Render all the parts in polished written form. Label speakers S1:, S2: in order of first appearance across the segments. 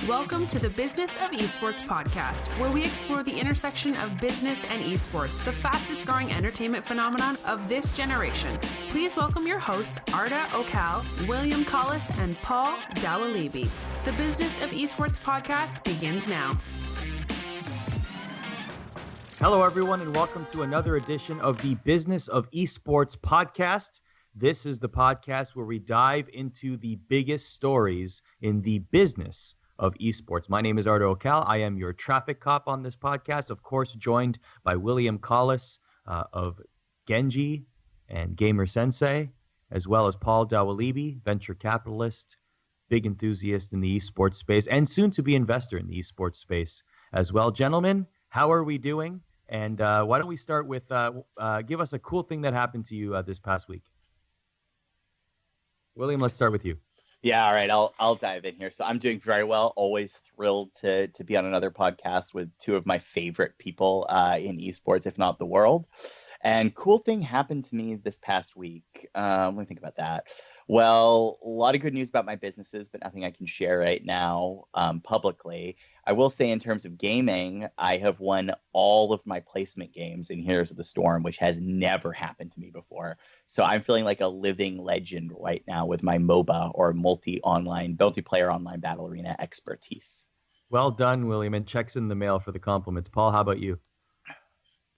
S1: Welcome to the Business of Esports podcast, where we explore the intersection of business and esports, the fastest growing entertainment phenomenon of this generation. Please welcome your hosts, Arda Okal, William Collis, and Paul Dawalibi. The Business of Esports podcast begins now.
S2: Hello, everyone, and welcome to another edition of the Business of Esports podcast. This is the podcast where we dive into the biggest stories in the business of esports. My name is Arda Okal. I am your traffic cop on this podcast, of course, joined by William Collis of Genji and Gamer Sensei, as well as Paul Dawalibi, venture capitalist, big enthusiast in the esports space, and soon to be investor in the esports space as well. Gentlemen, how are we doing? And why don't we start with give us a cool thing that happened to you this past week. William, let's start with you.
S3: Yeah, all right. I'll dive in here. So I'm doing very well. Always thrilled to be on another podcast with two of my favorite people in esports, if not the world. And cool thing happened to me this past week. Let me think about that. Well, a lot of good news about my businesses, but nothing I can share right now publicly. I will say in terms of gaming, I have won all of my placement games in Heroes of the Storm, which has never happened to me before. So I'm feeling like a living legend right now with my MOBA or multiplayer online battle arena expertise.
S2: Well done, William, and checks in the mail for the compliments. Paul, how about you?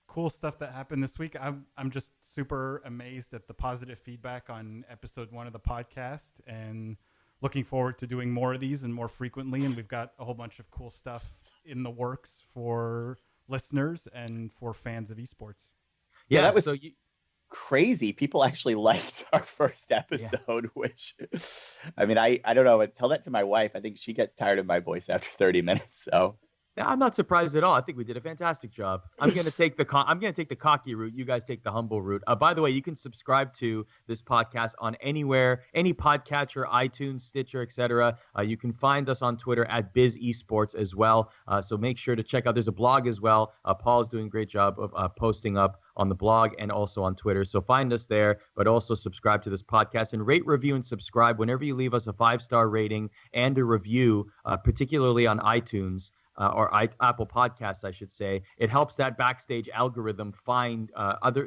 S4: Cool stuff that happened this week. I'm just super amazed at the positive feedback on episode 1 of the podcast and looking forward to doing more of these and more frequently. And we've got a whole bunch of cool stuff in the works for listeners and for fans of esports.
S3: Yeah, that was crazy. People actually liked our first episode, which, I mean, I don't know. Tell that to my wife. I think she gets tired of my voice after 30 minutes. So.
S2: I'm not surprised at all. I think we did a fantastic job. I'm going to take the cocky route. You guys take the humble route. By the way, you can subscribe to this podcast on any podcatcher, iTunes, Stitcher, etc. You can find us on Twitter at Biz Esports as well. So make sure to check out. There's a blog as well. Paul's doing a great job of posting up on the blog and also on Twitter. So find us there, but also subscribe to this podcast and rate, review, and subscribe whenever you leave us a 5-star rating and a review, particularly on iTunes. Or Apple Podcasts, I should say. It helps that backstage algorithm find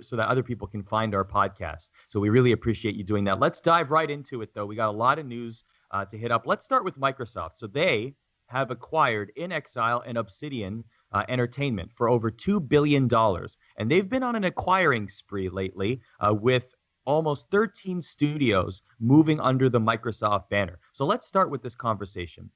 S2: so that other people can find our podcast. So we really appreciate you doing that. Let's dive right into it, though. We got a lot of news to hit up. Let's start with Microsoft. So they have acquired inXile and Obsidian Entertainment for over $2 billion. And they've been on an acquiring spree lately with almost 13 studios moving under the Microsoft banner. So let's start with this conversation.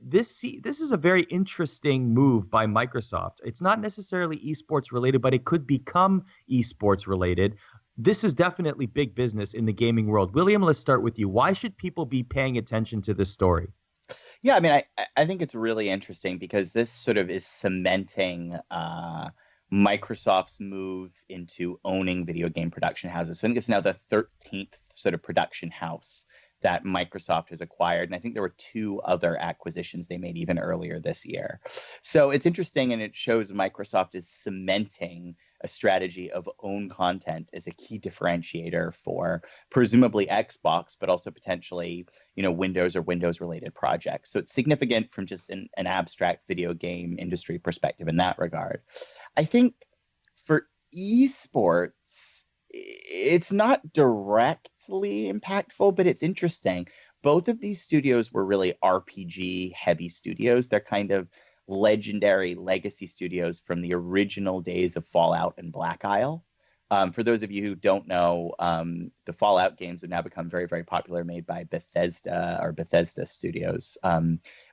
S2: This is a very interesting move by Microsoft. It's not necessarily esports related, but it could become esports related. This is definitely big business in the gaming world. William, let's start with you. Why should people be paying attention to this story?
S3: Yeah, I mean, I think it's really interesting because this sort of is cementing Microsoft's move into owning video game production houses. So I think it's now the 13th sort of production house that Microsoft has acquired. And I think there were 2 other acquisitions they made even earlier this year. So it's interesting, and it shows Microsoft is cementing a strategy of own content as a key differentiator for presumably Xbox, but also potentially, Windows or Windows-related projects. So it's significant from just an abstract video game industry perspective in that regard. I think for esports, it's not directly impactful, but it's interesting. Both of these studios were really RPG heavy studios. They're kind of legendary legacy studios from the original days of Fallout and Black Isle. For those of you who don't know, the Fallout games have now become very, very popular, made by Bethesda Studios.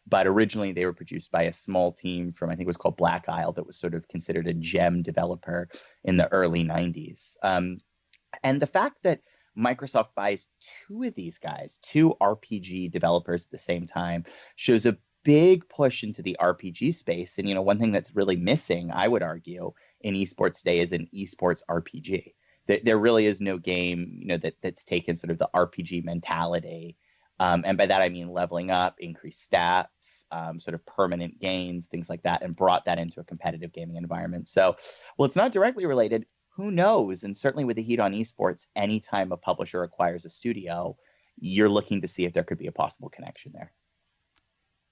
S3: But originally they were produced by a small team from, I think it was called Black Isle, that was sort of considered a gem developer in the early 90s. And the fact that Microsoft buys 2 of these guys, 2 RPG developers at the same time, shows a big push into the RPG space. And, one thing that's really missing, I would argue, in esports today is an esports RPG. There really is no game, that's taken sort of the RPG mentality. And by that, I mean leveling up, increased stats, sort of permanent gains, things like that, and brought that into a competitive gaming environment. So, well, it's not directly related. Who knows? And certainly with the heat on esports, anytime a publisher acquires a studio, you're looking to see if there could be a possible connection there.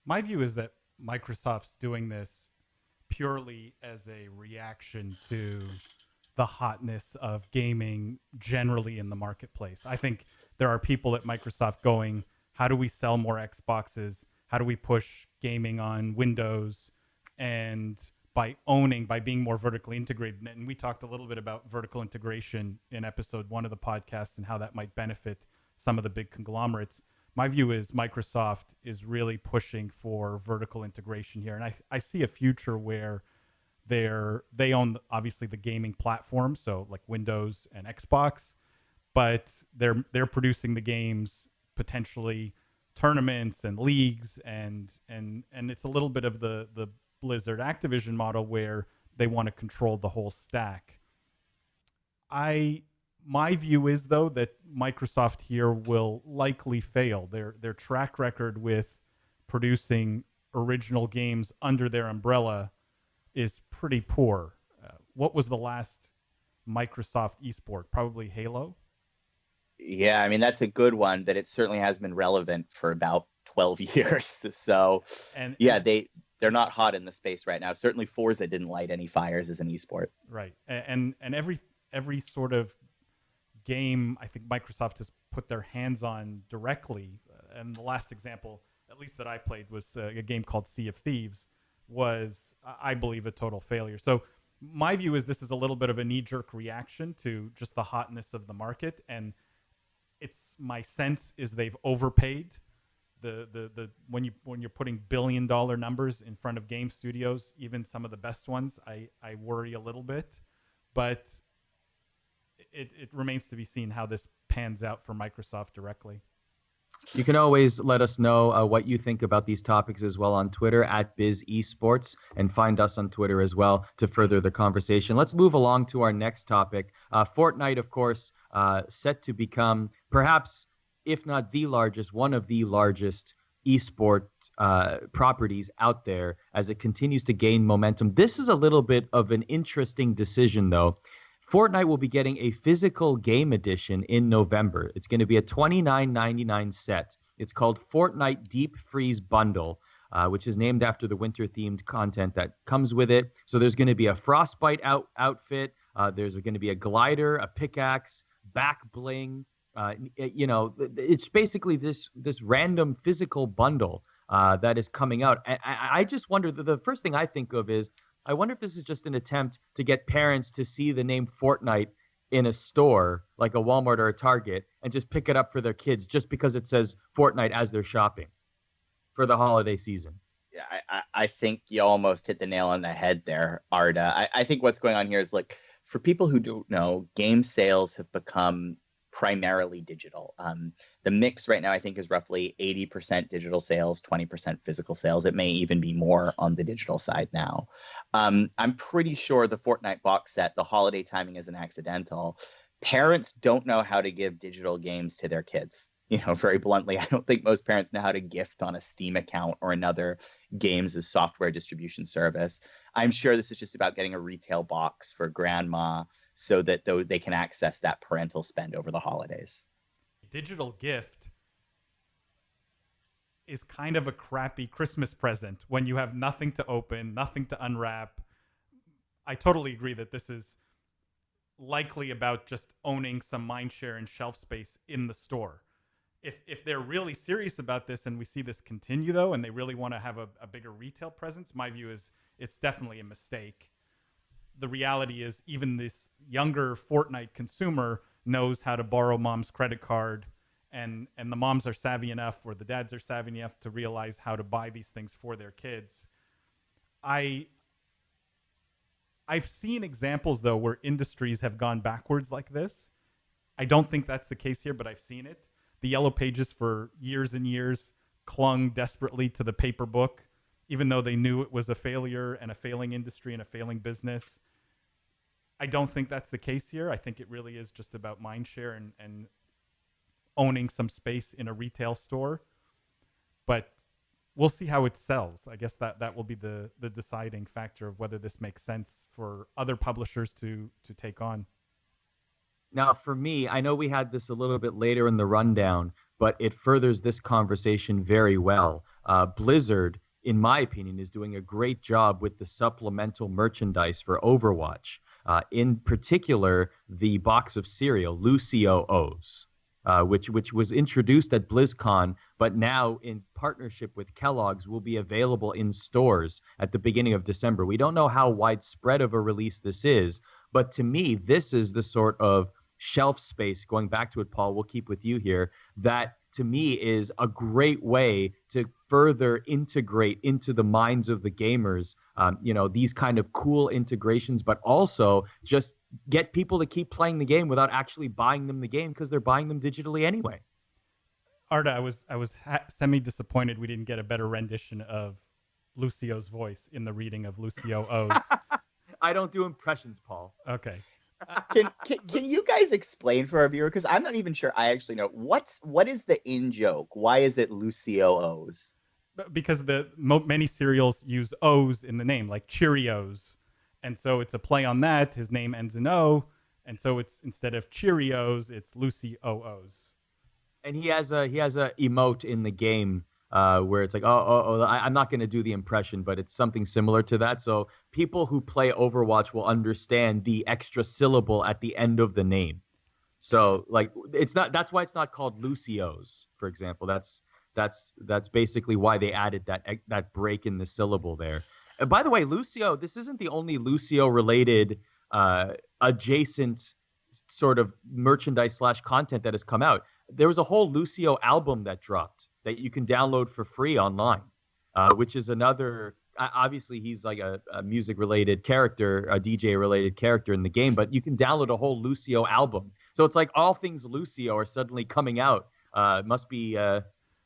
S4: My view is that Microsoft's doing this purely as a reaction to the hotness of gaming generally in the marketplace. I think there are people at Microsoft going, how do we sell more Xboxes? How do we push gaming on Windows? And by being more vertically integrated, and we talked a little bit about vertical integration in episode 1 of the podcast and how that might benefit some of the big conglomerates. My view is Microsoft is really pushing for vertical integration here. And I see a future where they own obviously the gaming platform, so like Windows and Xbox, but they're producing the games, potentially tournaments and leagues, and it's a little bit of the Blizzard Activision model where they want to control the whole stack. My view is though that Microsoft here will likely fail. Their track record with producing original games under their umbrella is pretty poor. What was the last Microsoft esport? Probably Halo.
S3: Yeah, I mean, that's a good one, but it certainly has been relevant for about 12 years. So, they're not hot in the space right now. Certainly Forza didn't light any fires as an esport.
S4: Right. And every sort of game I think Microsoft has put their hands on directly. And the last example, at least that I played, was a game called Sea of Thieves, was, I believe, a total failure. So my view is this is a little bit of a knee-jerk reaction to just the hotness of the market, and my sense is they've overpaid. When you're putting billion-dollar numbers in front of game studios, even some of the best ones, I worry a little bit, but it remains to be seen how this pans out for Microsoft directly.
S2: You can always let us know what you think about these topics as well on Twitter @BizEsports, and find us on Twitter as well to further the conversation. Let's move along to our next topic. Fortnite, of course, set to become perhaps, if not the largest, one of the largest esport properties out there as it continues to gain momentum. This is a little bit of an interesting decision, though. Fortnite will be getting a physical game edition in November. It's going to be a $29.99 set. It's called Fortnite Deep Freeze Bundle, which is named after the winter-themed content that comes with it. So there's going to be a Frostbite outfit. There's going to be a glider, a pickaxe, back bling. It's basically this random physical bundle that is coming out. I just wonder, the first thing I think of is, I wonder if this is just an attempt to get parents to see the name Fortnite in a store like a Walmart or a Target and just pick it up for their kids just because it says Fortnite as they're shopping for the holiday season.
S3: Yeah, I think you almost hit the nail on the head there, Arda. I think what's going on here is, like, for people who don't know, game sales have become primarily digital. The mix right now, I think, is roughly 80% digital sales, 20% physical sales. It may even be more on the digital side now. I'm pretty sure the Fortnite box set, the holiday timing isn't accidental. Parents don't know how to give digital games to their kids. Very bluntly, I don't think most parents know how to gift on a Steam account or another games as software distribution service. I'm sure this is just about getting a retail box for grandma so that they can access that parental spend over the holidays.
S4: Digital gift is kind of a crappy Christmas present when you have nothing to open, nothing to unwrap. I totally agree that this is likely about just owning some mindshare and shelf space in the store. If they're really serious about this and we see this continue, though, and they really want to have a bigger retail presence, my view is it's definitely a mistake. The reality is even this younger Fortnite consumer knows how to borrow mom's credit card, and the moms are savvy enough, or the dads are savvy enough to realize how to buy these things for their kids. I've seen examples, though, where industries have gone backwards like this. I don't think that's the case here, but I've seen it. The Yellow Pages for years and years clung desperately to the paper book, even though they knew it was a failure and a failing industry and a failing business. I don't think that's the case here. I think it really is just about mindshare and owning some space in a retail store. But we'll see how it sells. I guess that will be the deciding factor of whether this makes sense for other publishers to take on.
S2: Now, for me, I know we had this a little bit later in the rundown, but it furthers this conversation very well. Blizzard in my opinion, is doing a great job with the supplemental merchandise for Overwatch. In particular, the box of cereal, Lucio O's, which was introduced at BlizzCon, but now in partnership with Kellogg's will be available in stores at the beginning of December. We don't know how widespread of a release this is, but to me, this is the sort of shelf space, going back to it, Paul, we'll keep with you here, that to me is a great way to further integrate into the minds of the gamers, these kind of cool integrations, but also just get people to keep playing the game without actually buying them the game because they're buying them digitally anyway.
S4: Arda, I was semi-disappointed we didn't get a better rendition of Lucio's voice in the reading of Lucio O's.
S2: I don't do impressions, Paul.
S4: Okay.
S3: Can you guys explain for our viewer? Because I'm not even sure I actually know. What is the in joke? Why is it Lucio O's?
S4: Because many cereals use O's in the name, like Cheerios. And so it's a play on that. His name ends in O. And so it's, instead of Cheerios, it's Lucy O's.
S2: And he has a emote in the game where it's like, I'm not going to do the impression, but it's something similar to that. So people who play Overwatch will understand the extra syllable at the end of the name. So like, that's why it's not called Lucio's, for example. That's basically why they added that break in the syllable there. And by the way, Lucio, this isn't the only Lucio related adjacent sort of merchandise / content that has come out. There was a whole Lucio album that dropped that you can download for free online, which is another, obviously he's like a music related character, a DJ related character in the game, but you can download a whole Lucio album. So it's like all things Lucio are suddenly coming out. Must be a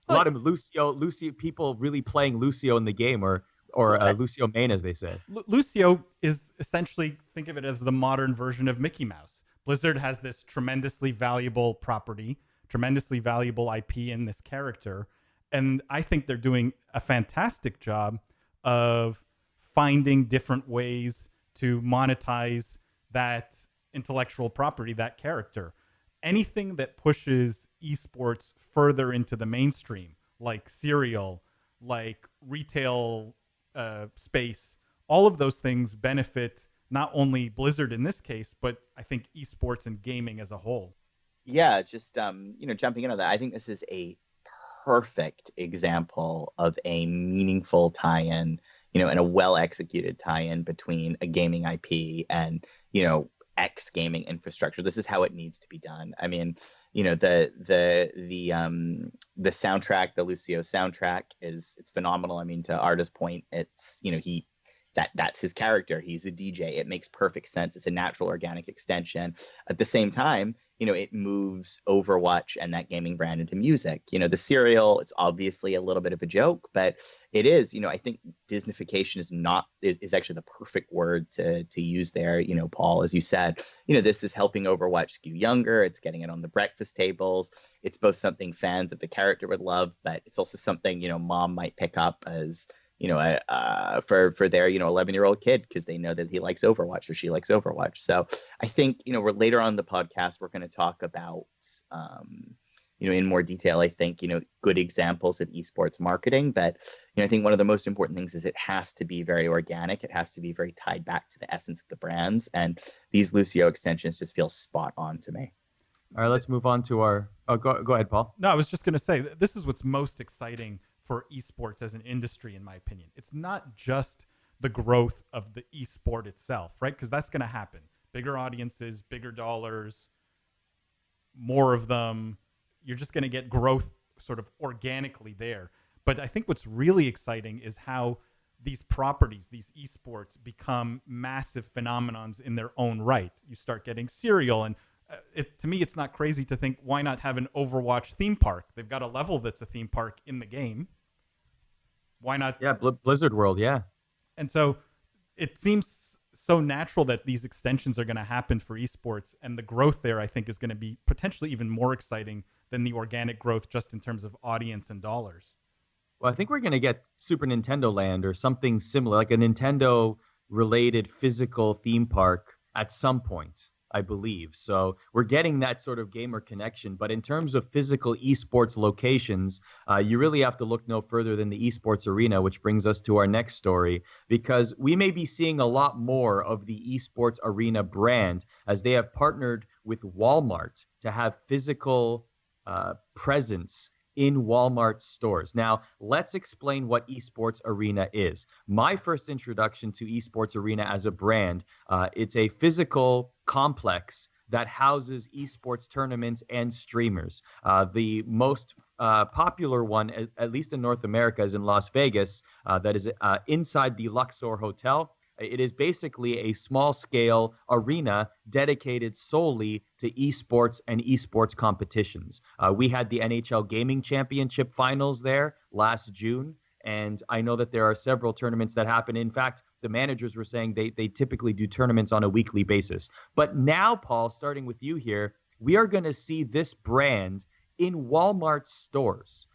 S2: lot of Lucio people really playing Lucio in the game, or Lucio main, as they say.
S4: Lucio is essentially, think of it as the modern version of Mickey Mouse. Blizzard has this tremendously valuable property, tremendously valuable IP in this character. And I think they're doing a fantastic job of finding different ways to monetize that intellectual property, that character. Anything that pushes esports further into the mainstream, like cereal, like retail space, all of those things benefit not only Blizzard in this case, but I think esports and gaming as a whole.
S3: Yeah, just jumping into that, I think this is a perfect example of a meaningful tie-in, and a well-executed tie-in between a gaming IP and, X gaming infrastructure. This is how it needs to be done. I mean, the soundtrack, the Lucio soundtrack it's phenomenal. I mean, to Arda's point, it's, that's his character. He's a DJ. It makes perfect sense. It's a natural, organic extension. At the same time, it moves Overwatch and that gaming brand into music. The cereal, it's obviously a little bit of a joke, but it is, I think Disneyfication is actually the perfect word to use there. Paul, as you said, this is helping Overwatch skew younger. It's getting it on the breakfast tables. It's both something fans of the character would love, but it's also something, mom might pick up as, for their 11-year-old kid, because they know that he likes Overwatch or she likes Overwatch. So I think we're later on the podcast, we're going to talk about in more detail, I think, good examples of esports marketing. But I think one of the most important things is it has to be very organic. It has to be very tied back to the essence of the brands, and these Lucio extensions just feel spot on to me.
S2: All right, let's move on to our go ahead, Paul.
S4: No, I was just going to say, this is what's most exciting for esports as an industry, in my opinion. It's not just the growth of the esport itself, right? Because that's going to happen. Bigger audiences, bigger dollars, more of them. You're just going to get growth sort of organically there. But I think what's really exciting is how these properties, these esports, become massive phenomenons in their own right. You start getting cereal, and to me, it's not crazy to think, why not have an Overwatch theme park? They've got a level that's a theme park in the game. Why not?
S2: Yeah, Blizzard World, yeah.
S4: And so it seems so natural that these extensions are going to happen for esports, and the growth there, I think, is going to be potentially even more exciting than the organic growth just in terms of audience and dollars.
S2: Well, I think we're going to get Super Nintendo Land or something similar, like a Nintendo-related physical theme park at some point. I believe. So we're getting that sort of gamer connection. But in terms of physical esports locations, you really have to look no further than the esports arena, which brings us to our next story, because we may be seeing a lot more of the esports arena brand as they have partnered with Walmart to have physical presence in Walmart stores. Now, let's explain what Esports Arena is. My first introduction to Esports Arena as a brand, it's a physical complex that houses esports tournaments and streamers. The most popular one, at least in North America, is in Las Vegas. That is inside the Luxor Hotel. It is basically a small-scale arena dedicated solely to esports and esports competitions. We had the NHL Gaming Championship Finals there last June, and I know that there are several tournaments that happen. In fact, the managers were saying they typically do tournaments on a weekly basis. But now, Paul, starting with you here, we are going to see this brand in Walmart stores.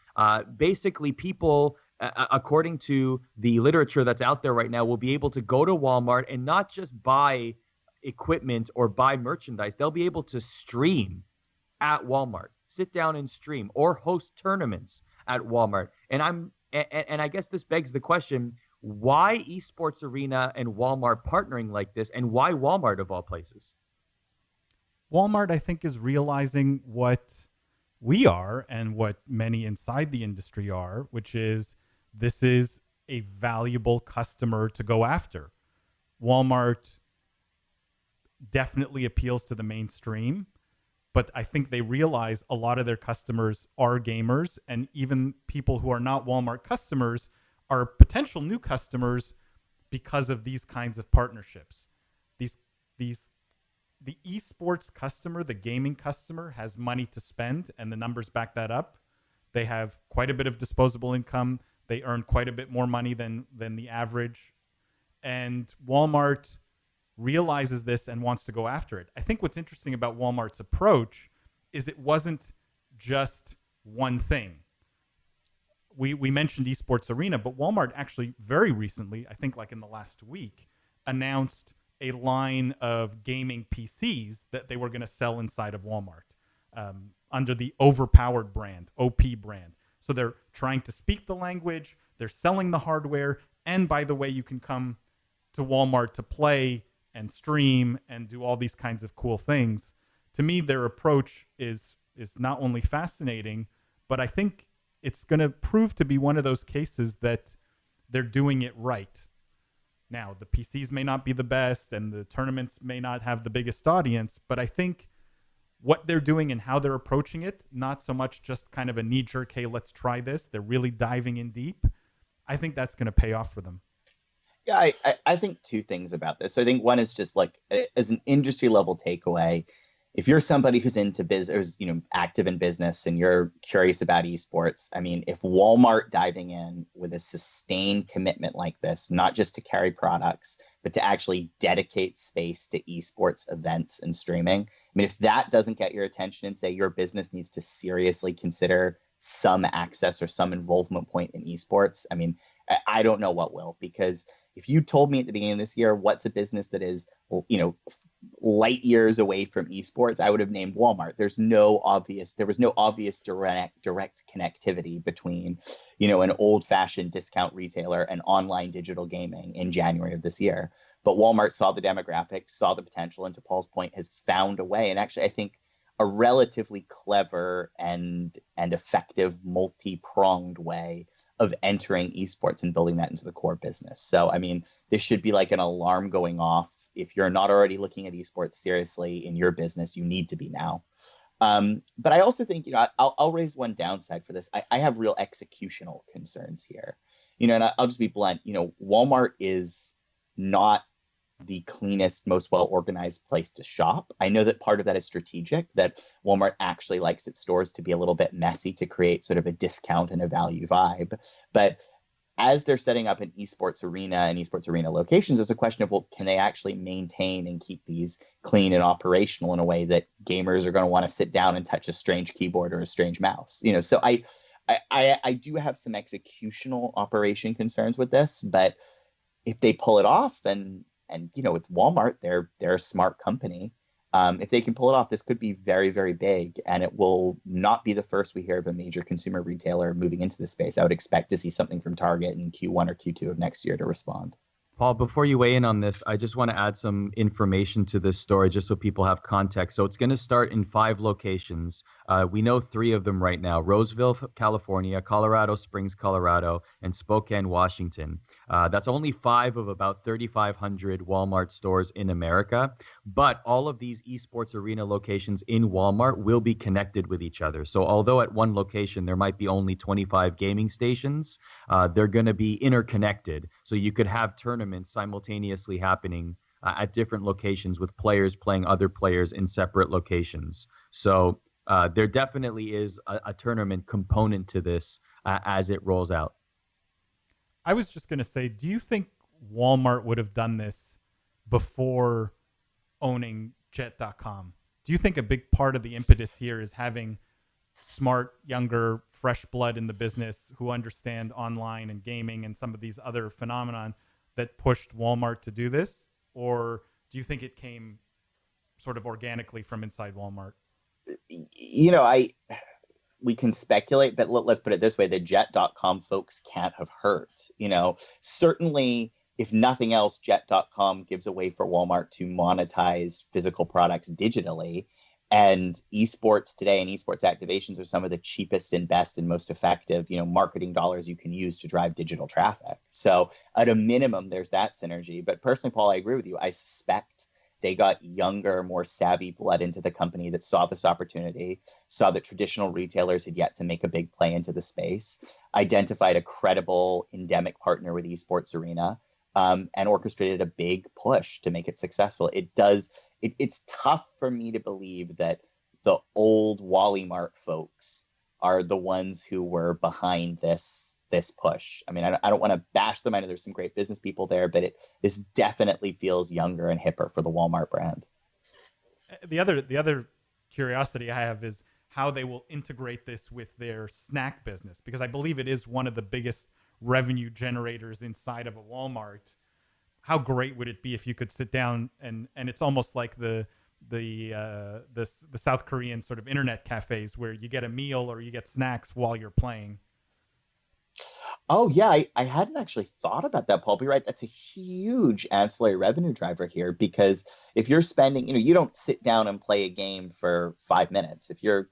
S2: Basically, people, according to the literature that's out there right now, will be able to go to Walmart and not just buy equipment or buy merchandise. They'll be able to stream at Walmart, sit down and stream, or host tournaments at Walmart. And I guess this begs the question, why Esports Arena and Walmart partnering like this, and why Walmart of all places?
S4: Walmart, I think, is realizing what we are and what many inside the industry are, which is this is a valuable customer to go after. Walmart definitely appeals to the mainstream, but I think they realize a lot of their customers are gamers, and even people who are not Walmart customers are potential new customers because of these kinds of partnerships. The esports customer, the gaming customer, has money to spend, and the numbers back that up. They have quite a bit of disposable income. They earn quite a bit more money than the average. And Walmart realizes this and wants to go after it. I think what's interesting about Walmart's approach is it wasn't just one thing. We mentioned Esports Arena, but Walmart actually very recently, I think like in the last week, announced a line of gaming PCs that they were going to sell inside of Walmart under the Overpowered brand, OP brand. So they're trying to speak the language, they're selling the hardware, and by the way, you can come to Walmart to play and stream and do all these kinds of cool things. To me, their approach is not only fascinating, but I think it's going to prove to be one of those cases that they're doing it right. Now, the PCs may not be the best and the tournaments may not have the biggest audience, but I think what they're doing and how they're approaching it, not so much just kind of a knee-jerk, hey, let's try this. They're really diving in deep. I think that's going to pay off for them.
S3: Yeah, I think two things about this. I think one is just like as an industry level takeaway, if you're somebody who's into business, active in business and you're curious about esports, I mean, if Walmart diving in with a sustained commitment like this, not just to carry products, but to actually dedicate space to esports events and streaming, I mean, if that doesn't get your attention and say your business needs to seriously consider some access or some involvement point in esports, I mean, I don't know what will, because if you told me at the beginning of this year, what's a business that is, light years away from esports, I would have named Walmart. There was no obvious direct connectivity between, an old-fashioned discount retailer and online digital gaming in January of this year. But Walmart saw the demographics, saw the potential, and to Paul's point, has found a way. And actually, I think a relatively clever and effective multi-pronged way of entering esports and building that into the core business. So, I mean, this should be like an alarm going off. If you're not already looking at esports seriously in your business, you need to be now. But I also think, I'll raise one downside for this. I have real executional concerns here, and I'll just be blunt. Walmart is not the cleanest, most well-organized place to shop. I know that part of that is strategic, that Walmart actually likes its stores to be a little bit messy to create sort of a discount and a value vibe. But as they're setting up an esports arena and esports arena locations, there's a question of, well, can they actually maintain and keep these clean and operational in a way that gamers are going to want to sit down and touch a strange keyboard or a strange mouse? So I do have some executional operation concerns with this, but if they pull it off and it's Walmart, they're a smart company. If they can pull it off, this could be very, very big, and it will not be the first we hear of a major consumer retailer moving into the space. I would expect to see something from Target in Q1 or Q2 of next year to respond.
S2: Paul, before you weigh in on this, I just want to add some information to this story just so people have context. So it's going to start in 5 locations. We know 3 of them right now: Roseville, California; Colorado Springs, Colorado; and Spokane, Washington. That's only 5 of about 3,500 Walmart stores in America. But all of these esports arena locations in Walmart will be connected with each other. So although at one location there might be only 25 gaming stations, they're going to be interconnected. So you could have tournaments simultaneously happening at different locations with players playing other players in separate locations. So there definitely is a tournament component to this as it rolls out.
S4: I was just going to say, do you think Walmart would have done this before owning Jet.com? Do you think a big part of the impetus here is having smart, younger, fresh blood in the business who understand online and gaming and some of these other phenomenon that pushed Walmart to do this? Or do you think it came sort of organically from inside Walmart?
S3: You know, we can speculate, but let's put it this way: the Jet.com folks can't have hurt. You know, certainly, if nothing else, Jet.com gives a way for Walmart to monetize physical products digitally. And esports today and esports activations are some of the cheapest and best and most effective, marketing dollars you can use to drive digital traffic. So at a minimum, there's that synergy. But personally, Paul, I agree with you. I suspect they got younger, more savvy blood into the company that saw this opportunity, saw that traditional retailers had yet to make a big play into the space, identified a credible endemic partner with Esports Arena, and orchestrated a big push to make it successful. It's tough for me to believe that the old Wally Mart folks are the ones who were behind this push. I mean, I don't want to bash them. I know there's some great business people there, but this definitely feels younger and hipper for the Walmart brand.
S4: The other curiosity I have is how they will integrate this with their snack business, because I believe it is one of the biggest revenue generators inside of a Walmart. How great would it be if you could sit down and it's almost like the South Korean sort of internet cafes where you get a meal or you get snacks while you're playing.
S3: Oh, yeah. I hadn't actually thought about that, Paul. But you're right. That's a huge ancillary revenue driver here, because if you're spending, you don't sit down and play a game for 5 minutes. If you're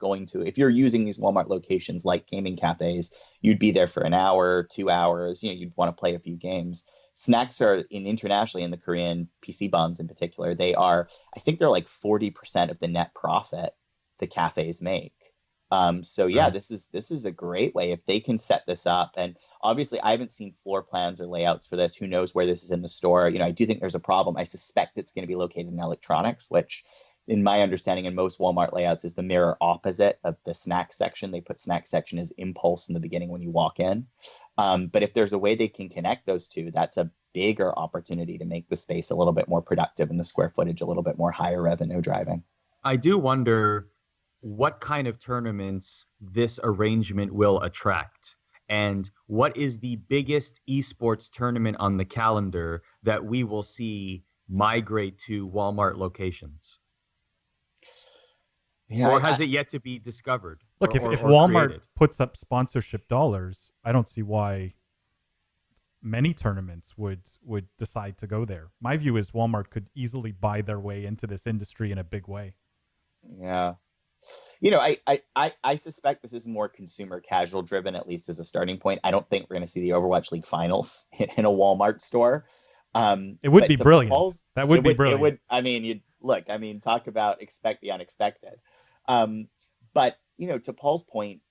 S3: using these Walmart locations like gaming cafes, you'd be there for an hour, 2 hours. You'd want to play a few games. Snacks are internationally in the Korean PC bonds in particular. I think they're like 40% of the net profit the cafes make. So yeah, this is a great way if they can set this up. And obviously I haven't seen floor plans or layouts for this. Who knows where this is in the store? I do think there's a problem. I suspect it's going to be located in electronics, which in my understanding in most Walmart layouts is the mirror opposite of the snack section. They put snack section as impulse in the beginning when you walk in. But if there's a way they can connect those two, that's a bigger opportunity to make the space a little bit more productive and the square footage a little bit more higher revenue driving.
S2: I do wonder what kind of tournaments this arrangement will attract, and what is the biggest esports tournament on the calendar that we will see migrate to Walmart locations. Yeah, or has it yet to be discovered?
S4: Look, if Walmart created? Puts up sponsorship dollars, I don't see why many tournaments would decide to go there. My view is Walmart could easily buy their way into this industry in a big way.
S3: Yeah. I suspect this is more consumer casual driven, at least as a starting point. I don't think we're going to see the Overwatch League finals in a Walmart store.
S4: It would be brilliant. That would be brilliant.
S3: It would, talk about expect the unexpected. But, to Paul's point,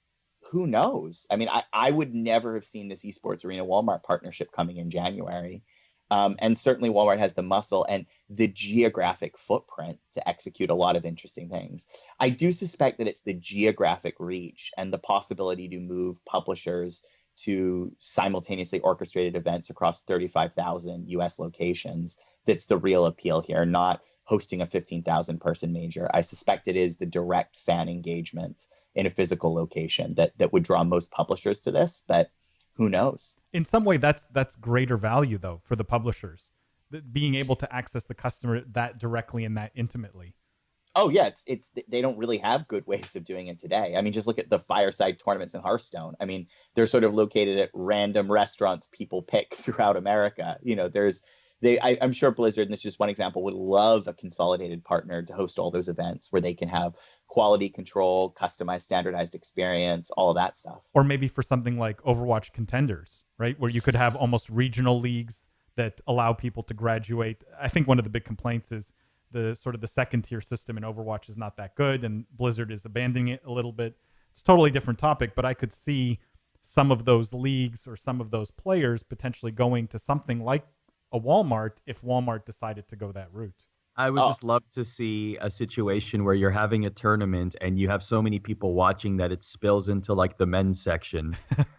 S3: who knows? I would never have seen this Esports Arena Walmart partnership coming in January. And certainly Walmart has the muscle and the geographic footprint to execute a lot of interesting things. I do suspect that it's the geographic reach and the possibility to move publishers to simultaneously orchestrated events across 35,000 US locations that's the real appeal here, not hosting a 15,000 person major. I suspect it is the direct fan engagement in a physical location that would draw most publishers to this, but who knows?
S4: In some way, that's greater value, though, for the publishers, being able to access the customer that directly and that intimately.
S3: Oh yeah, it's they don't really have good ways of doing it today. I mean, just look at the fireside tournaments in Hearthstone. I mean, they're sort of located at random restaurants people pick throughout America. I'm sure Blizzard, and this is just one example, would love a consolidated partner to host all those events where they can have quality control, customized, standardized experience, all of that stuff.
S4: Or maybe for something like Overwatch Contenders, right, where you could have almost regional leagues that allow people to graduate. I think one of the big complaints is the sort of the second tier system in Overwatch is not that good, and Blizzard is abandoning it a little bit. It's a totally different topic, but I could see some of those leagues or some of those players potentially going to something like a Walmart if Walmart decided to go that route.
S2: I would just love to see a situation where you're having a tournament and you have so many people watching that it spills into like the men's section.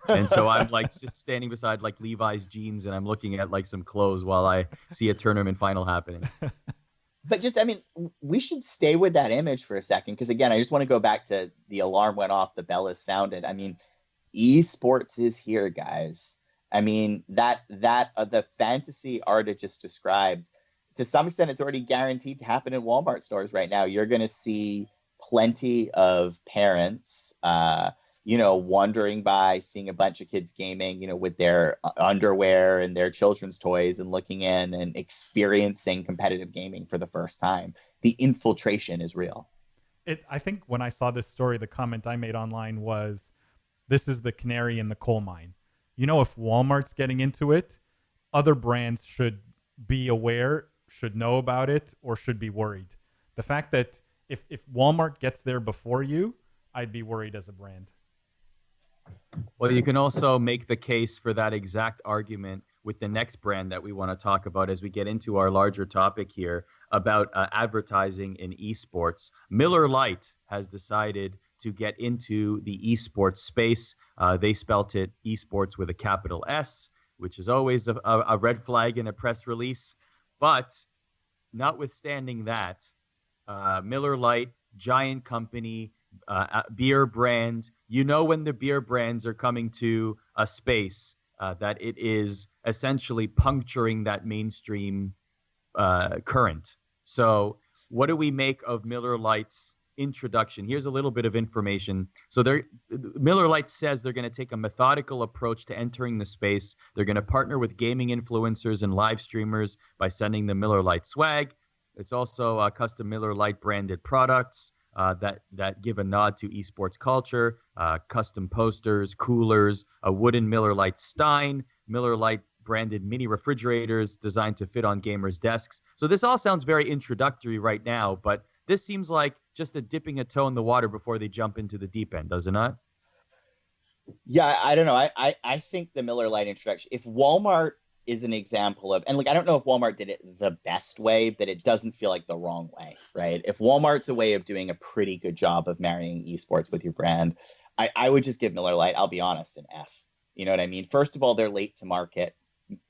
S2: And so I'm like just standing beside like Levi's jeans and I'm looking at like some clothes while I see a tournament final happening.
S3: But just, I mean, we should stay with that image for a second, because again, I just want to go back to the alarm went off, the bell has sounded. I mean, esports is here, guys. I mean, the fantasy Arda just described, to some extent, it's already guaranteed to happen in Walmart stores right now. You're going to see plenty of parents, wandering by, seeing a bunch of kids gaming, with their underwear and their children's toys and looking in and experiencing competitive gaming for the first time. The infiltration is real.
S4: I think when I saw this story, the comment I made online was, this is the canary in the coal mine. If Walmart's getting into it, other brands should be aware, should know about it, or should be worried. The fact that if Walmart gets there before you, I'd be worried as a brand.
S2: Well, you can also make the case for that exact argument with the next brand that we want to talk about as we get into our larger topic here about advertising in esports. Miller Lite has decided to get into the esports space. They spelt it esports with a capital S, which is always a red flag in a press release. But notwithstanding that, Miller Lite, giant company, beer brand, when the beer brands are coming to a space that it is essentially puncturing that mainstream current. So what do we make of Miller Lite's introduction? Here's a little bit of information. So Miller Lite says they're going to take a methodical approach to entering the space. They're going to partner with gaming influencers and live streamers by sending the Miller Lite swag. It's also custom Miller Lite branded products that give a nod to esports culture, custom posters, coolers, a wooden Miller Lite Stein, Miller Lite branded mini refrigerators designed to fit on gamers' desks. So this all sounds very introductory right now, but this seems like just dipping a toe in the water before they jump into the deep end, does it not?
S3: Yeah, I don't know. I think the Miller Lite introduction, if Walmart is an example of, and I don't know if Walmart did it the best way, but it doesn't feel like the wrong way, right? If Walmart's a way of doing a pretty good job of marrying esports with your brand, I would just give Miller Lite, I'll be honest, an F. You know what I mean? First of all, they're late to market.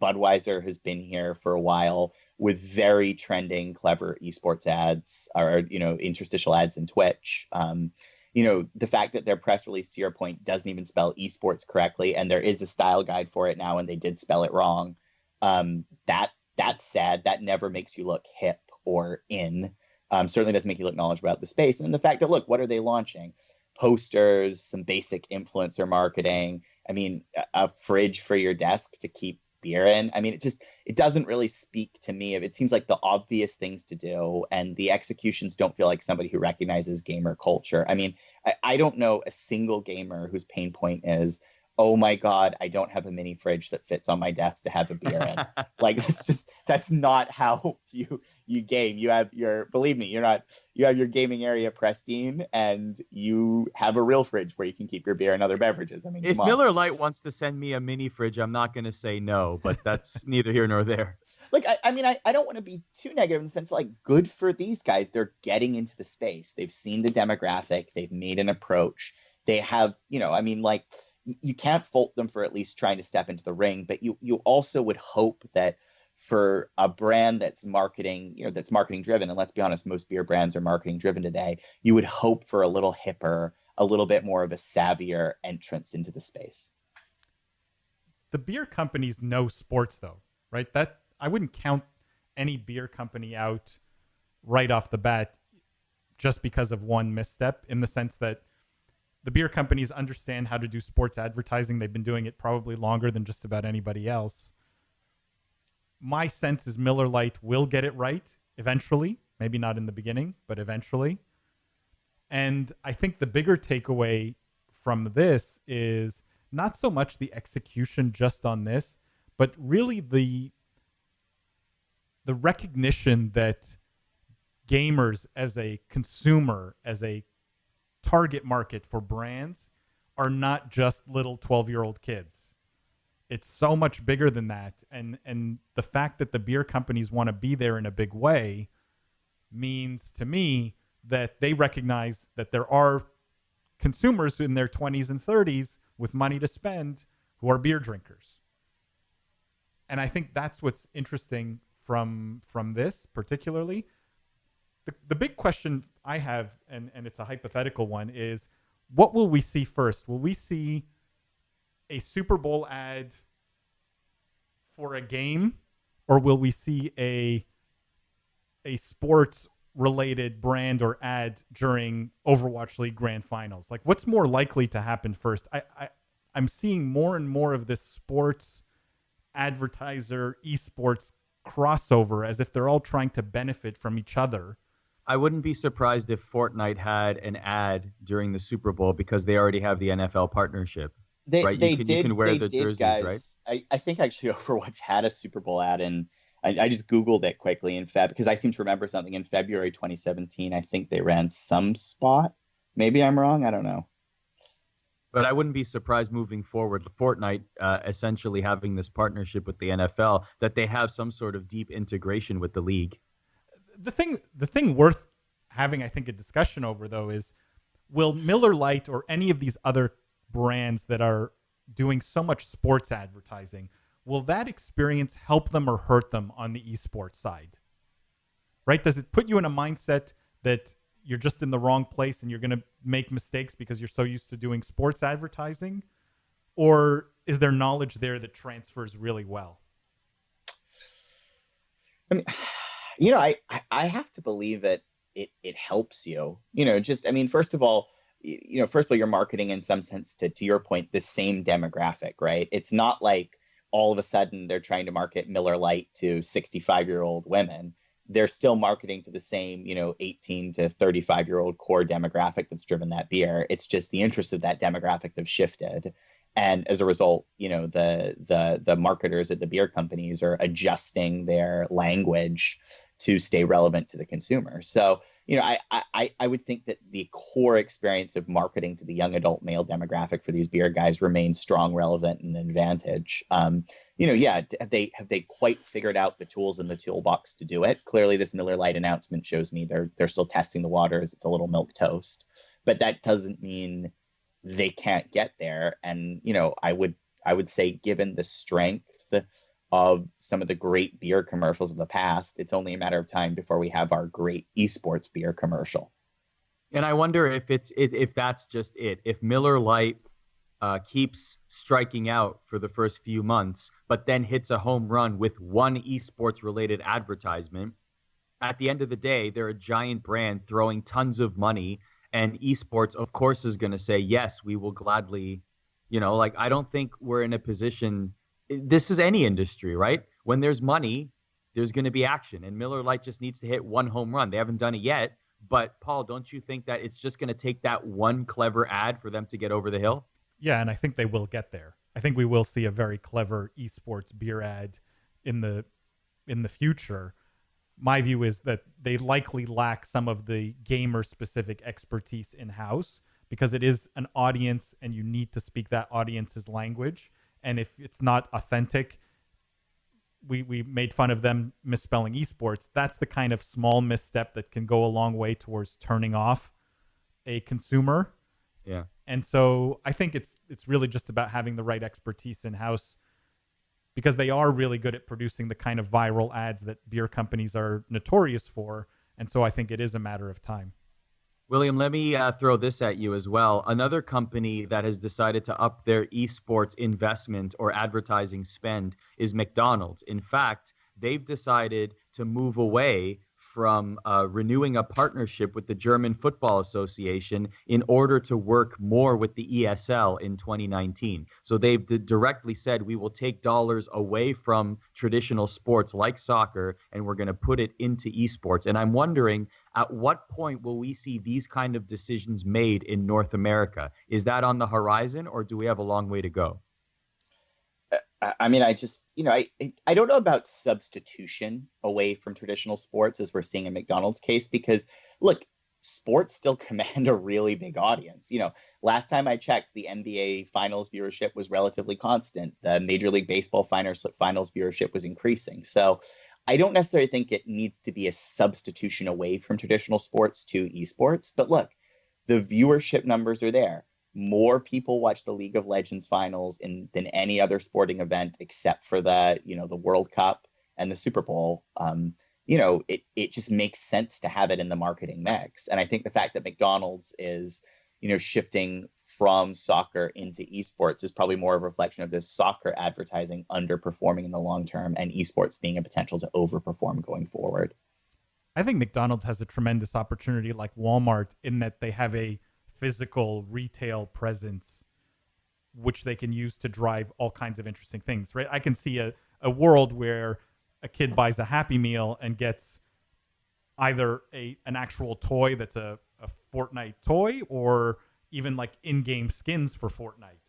S3: Budweiser has been here for a while with very trending, clever esports ads or, interstitial ads in Twitch. The fact that their press release, to your point, doesn't even spell esports correctly, and there is a style guide for it now, and they did spell it wrong. That's sad. That never makes you look hip or in. Certainly doesn't make you look knowledgeable about the space. And the fact that, look, what are they launching? Posters, some basic influencer marketing. I mean, a fridge for your desk to keep beer in. I mean, it doesn't really speak to me. It seems like the obvious things to do, and the executions don't feel like somebody who recognizes gamer culture. I mean, I don't know a single gamer whose pain point is, oh my God, I don't have a mini fridge that fits on my desk to have a beer in. Like, that's not how you game. You have believe me, you have your gaming area pristine, and you have a real fridge where you can keep your beer and other beverages. I mean,
S2: if Miller Lite wants to send me a mini fridge, I'm not going to say no, but that's neither here nor there.
S3: Like, I mean, I don't want to be too negative in the sense, like, good for these guys. They're getting into the space. They've seen the demographic. They've made an approach. They have, I mean, like, you can't fault them for at least trying to step into the ring, but you also would hope that for a brand that's marketing, that's marketing driven, and let's be honest, most beer brands are marketing driven today, you would hope for a little hipper, a little bit more of a savvier entrance into the space.
S4: The beer companies know sports, though, right? That I wouldn't count any beer company out right off the bat. just because of one misstep, in the sense that the beer companies understand how to do sports advertising. They've been doing it probably longer than just about anybody else. My sense is Miller Lite will get it right eventually. Maybe not in the beginning, but eventually. And I think the bigger takeaway from this is not so much the execution just on this, but really the recognition that gamers as a consumer, as a target market for brands, are not just little 12-year-old kids. It's so much bigger than that. And the fact that the beer companies want to be there in a big way means to me that they recognize that there are consumers in their 20s and 30s with money to spend who are beer drinkers. And I think that's what's interesting from this particularly. The big question I have, and it's a hypothetical one, is what will we see first? Will we see a Super Bowl ad for a game, or will we see a sports related brand or ad during Overwatch League Grand Finals? Like, what's more likely to happen first? I'm seeing more and more of this sports advertiser esports crossover, as if they're all trying to benefit from each other.
S2: I wouldn't be surprised if Fortnite had an ad during the Super Bowl, because they already have the NFL partnership. Right? You can wear the jerseys,
S3: guys.
S2: right?
S3: I think actually Overwatch had a Super Bowl ad, and I just Googled it quickly in Feb, because I seem to remember something in February 2017. I think they ran some spot. Maybe I'm wrong. I don't know.
S2: But I wouldn't be surprised moving forward, Fortnite essentially having this partnership with the NFL, that they have some sort of deep integration with the league.
S4: The thing worth having, I think, a discussion over, though, is will Miller Lite or any of these other brands that are doing so much sports advertising, will that experience help them or hurt them on the esports side? Right? Does it put you in a mindset that you're just in the wrong place and you're going to make mistakes because you're so used to doing sports advertising? Or is there knowledge there that transfers really well?
S3: I mean, I have to believe that it helps you. First of all, you're marketing in some sense to your point, the same demographic, right? It's not like all of a sudden they're trying to market Miller Lite to 65-year-old women. They're still marketing to the same, 18 to 35-year-old core demographic that's driven that beer. It's just the interests of that demographic have shifted. And as a result, the marketers at the beer companies are adjusting their language to stay relevant to the consumer. So, I would think that the core experience of marketing to the young adult male demographic for these beer guys remains strong, relevant, and an advantage. Have they quite figured out the tools in the toolbox to do it? Clearly, this Miller Lite announcement shows me they're still testing the waters. It's a little milquetoast, but that doesn't mean they can't get there. And I would say, given the strength of some of the great beer commercials of the past, it's only a matter of time before we have our great esports beer commercial.
S2: And I wonder if that's just it. If Miller Lite keeps striking out for the first few months, but then hits a home run with one esports related advertisement, at the end of the day, they're a giant brand throwing tons of money, and esports, of course, is going to say, yes, we will gladly, I don't think we're in a position. This is any industry, right? When there's money, there's going to be action. And Miller Lite just needs to hit one home run. They haven't done it yet. But, Paul, don't you think that it's just going to take that one clever ad for them to get over the hill?
S4: Yeah, and I think they will get there. I think we will see a very clever esports beer ad in the future. My view is that they likely lack some of the gamer-specific expertise in-house, because it is an audience and you need to speak that audience's language. And if it's not authentic, we made fun of them misspelling esports. That's the kind of small misstep that can go a long way towards turning off a consumer.
S2: Yeah.
S4: And so I think it's really just about having the right expertise in-house, because they are really good at producing the kind of viral ads that beer companies are notorious for. And so I think it is a matter of time.
S2: William, let me throw this at you as well. Another company that has decided to up their esports investment or advertising spend is McDonald's. In fact, they've decided to move away from renewing a partnership with the German Football Association in order to work more with the ESL in 2019. So they've directly said, we will take dollars away from traditional sports like soccer, and we're going to put it into esports. And I'm wondering, at what point will we see these kind of decisions made in North America? Is that on the horizon, or do we have a long way to go?
S3: I mean, I don't know about substitution away from traditional sports as we're seeing in McDonald's case, because look, sports still command a really big audience. Last time I checked, the NBA finals viewership was relatively constant. The Major League Baseball finals viewership was increasing. So I don't necessarily think it needs to be a substitution away from traditional sports to esports. But look, the viewership numbers are there. More people watch the League of Legends finals than any other sporting event except for the World Cup and the Super Bowl. It just makes sense to have it in the marketing mix. And I think the fact that McDonald's is, shifting from soccer into esports is probably more of a reflection of this soccer advertising underperforming in the long term and esports being a potential to overperform going forward.
S4: I think McDonald's has a tremendous opportunity like Walmart in that they have a physical retail presence, which they can use to drive all kinds of interesting things, right? I can see a world where a kid buys a Happy Meal and gets either an actual toy that's a Fortnite toy, or even like in-game skins for Fortnite.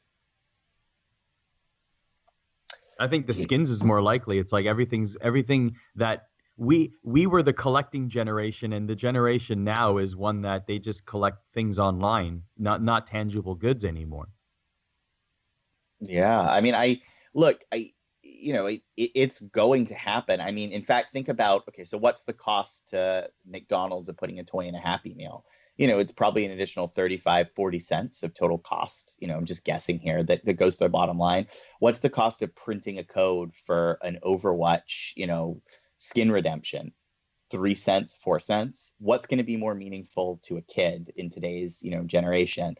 S2: I think the skins is more likely. It's like everything that we were the collecting generation, and the generation now is one that they just collect things online, not tangible goods anymore.
S3: Yeah, I mean, it's going to happen. I mean, in fact, think about, okay, so what's the cost to McDonald's of putting a toy in a Happy Meal? It's probably an additional 35, 40 cents of total cost. I'm just guessing here that goes to their bottom line. What's the cost of printing a code for an Overwatch, skin redemption? 3 cents, 4 cents. What's going to be more meaningful to a kid in today's, generation?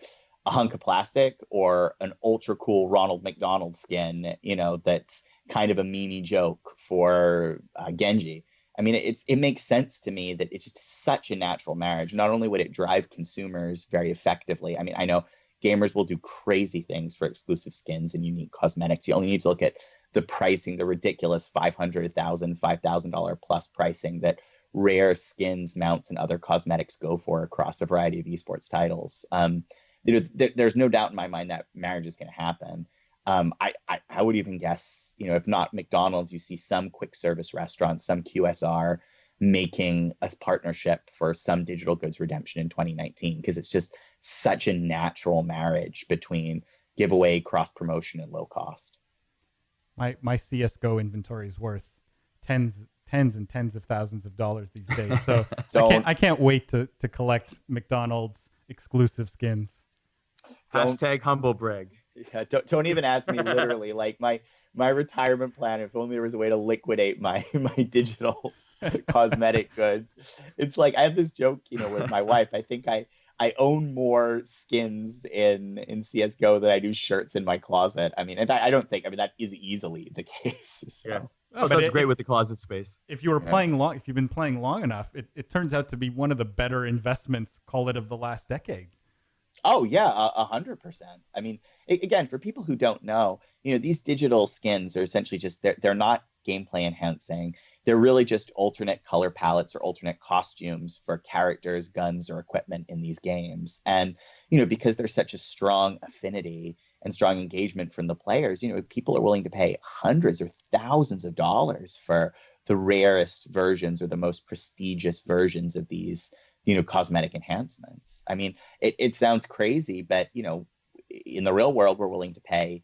S3: A hunk of plastic or an ultra cool Ronald McDonald skin, that's kind of a meme joke for Genji. I mean, it makes sense to me that it's just such a natural marriage. Not only would it drive consumers very effectively, I mean, I know gamers will do crazy things for exclusive skins and unique cosmetics. You only need to look at the pricing, the ridiculous $500,000, $5,000 plus pricing that rare skins, mounts, and other cosmetics go for across a variety of esports titles. There's no doubt in my mind that marriage is going to happen. I would even guess, if not McDonald's, you see some quick service restaurants, some QSR making a partnership for some digital goods redemption in 2019, because it's just such a natural marriage between giveaway, cross promotion, and low cost.
S4: My CSGO inventory is worth tens and tens of thousands of dollars these days. So I can't wait to collect McDonald's exclusive skins.
S2: Hashtag humble brag.
S3: Yeah, don't even ask me. Literally, like my retirement plan. If only there was a way to liquidate my digital cosmetic goods. It's like I have this joke, with my wife. I think I own more skins in CS:GO than I do shirts in my closet. I mean, and I don't think. I mean, that is easily the case. So.
S2: Yeah. Oh, that's great with the closet space.
S4: If you were playing long, if you've been playing long enough, it turns out to be one of the better investments, call it, of the last decade.
S3: Oh yeah, 100%. I mean, again, for people who don't know, these digital skins are essentially just they're not gameplay enhancing. They're really just alternate color palettes or alternate costumes for characters, guns, or equipment in these games. And because there's such a strong affinity and strong engagement from the players, people are willing to pay hundreds or thousands of dollars for the rarest versions or the most prestigious versions of these cosmetic enhancements. I mean, it sounds crazy, but in the real world, we're willing to pay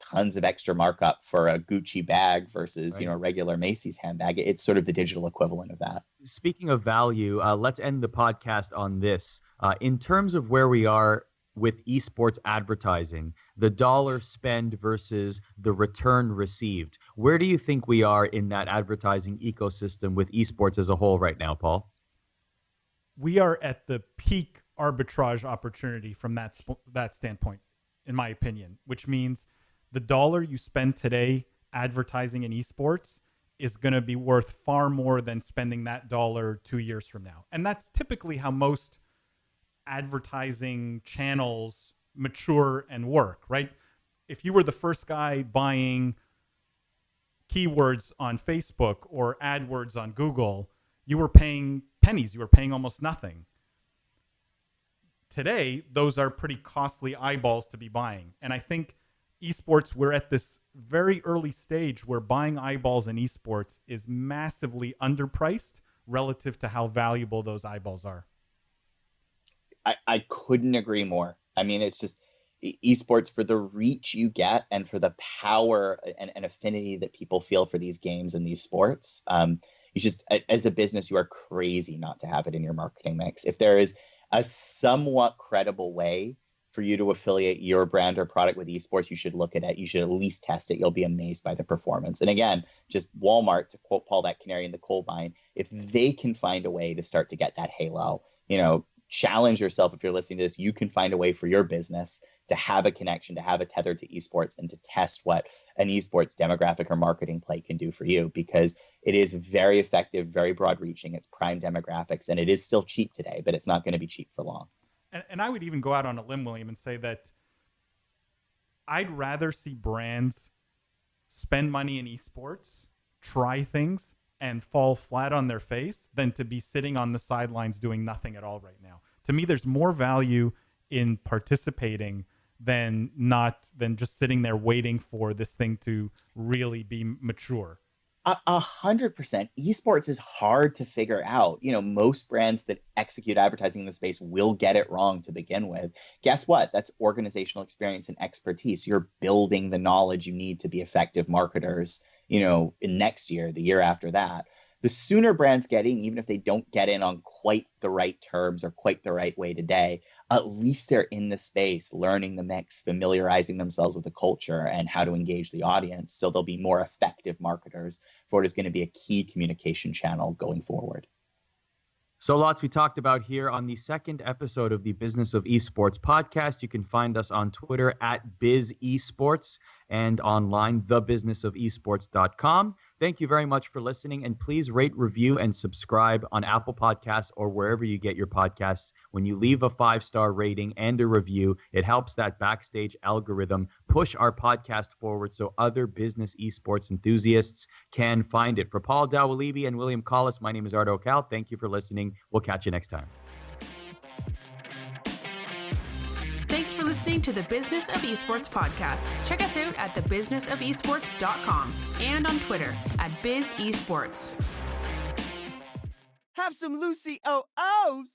S3: tons of extra markup for a Gucci bag versus a regular Macy's handbag. It's sort of the digital equivalent of that.
S2: Speaking of value, let's end the podcast on this. In terms of where we are with esports advertising, the dollar spend versus the return received, where do you think we are in that advertising ecosystem with esports as a whole right now, Paul?
S4: We are at the peak arbitrage opportunity from that standpoint, in my opinion, which means the dollar you spend today advertising in esports is going to be worth far more than spending that dollar 2 years from now. And that's typically how most advertising channels mature and work, right? If you were the first guy buying keywords on Facebook or AdWords on Google, you were paying pennies. You were paying almost nothing. Today, those are pretty costly eyeballs to be buying. And I think esports, we're at this very early stage where buying eyeballs in esports is massively underpriced relative to how valuable those eyeballs are.
S3: I couldn't agree more. I mean, it's just esports, for the reach you get and for the power and affinity that people feel for these games and these sports. You just, as a business, you are crazy not to have it in your marketing mix. If there is a somewhat credible way for you to affiliate your brand or product with esports, you should look at it. You should at least test it. You'll be amazed by the performance. And again, just Walmart, to quote Paul, that canary in the coal mine, if they can find a way to start to get that halo, challenge yourself. If you're listening to this, you can find a way for your business to have a connection, to have a tether to esports, and to test what an esports demographic or marketing play can do for you, because it is very effective, very broad reaching. It's prime demographics, and it is still cheap today, but it's not going to be cheap for long.
S4: And I would even go out on a limb, William, and say that I'd rather see brands spend money in esports, try things, and fall flat on their face than to be sitting on the sidelines doing nothing at all right now. To me, there's more value in participating than just sitting there waiting for this thing to really be mature.
S3: 100%. Esports is hard to figure out. Most brands that execute advertising in the space will get it wrong to begin with. Guess what? That's organizational experience and expertise. You're building the knowledge you need to be effective marketers, in next year, the year after that. The sooner brands get in, even if they don't get in on quite the right terms or quite the right way today, at least they're in the space, learning the mix, familiarizing themselves with the culture and how to engage the audience. So they'll be more effective marketers for what is going to be a key communication channel going forward.
S2: So lots we talked about here on the second episode of the Business of Esports podcast. You can find us on Twitter at BizEsports and online, thebusinessofesports.com. Thank you very much for listening, and please rate, review, and subscribe on Apple Podcasts or wherever you get your podcasts. When you leave a 5-star rating and a review, it helps that Backstage algorithm push our podcast forward so other business esports enthusiasts can find it. For Paul Dawalibi and William Collis, my name is Ardo Cal. Thank you for listening. We'll catch you next time.
S1: Thanks for listening to the Business of Esports podcast. Check us out at thebusinessofesports.com and on Twitter at BizEsports.
S5: Have some Lucy O-O's!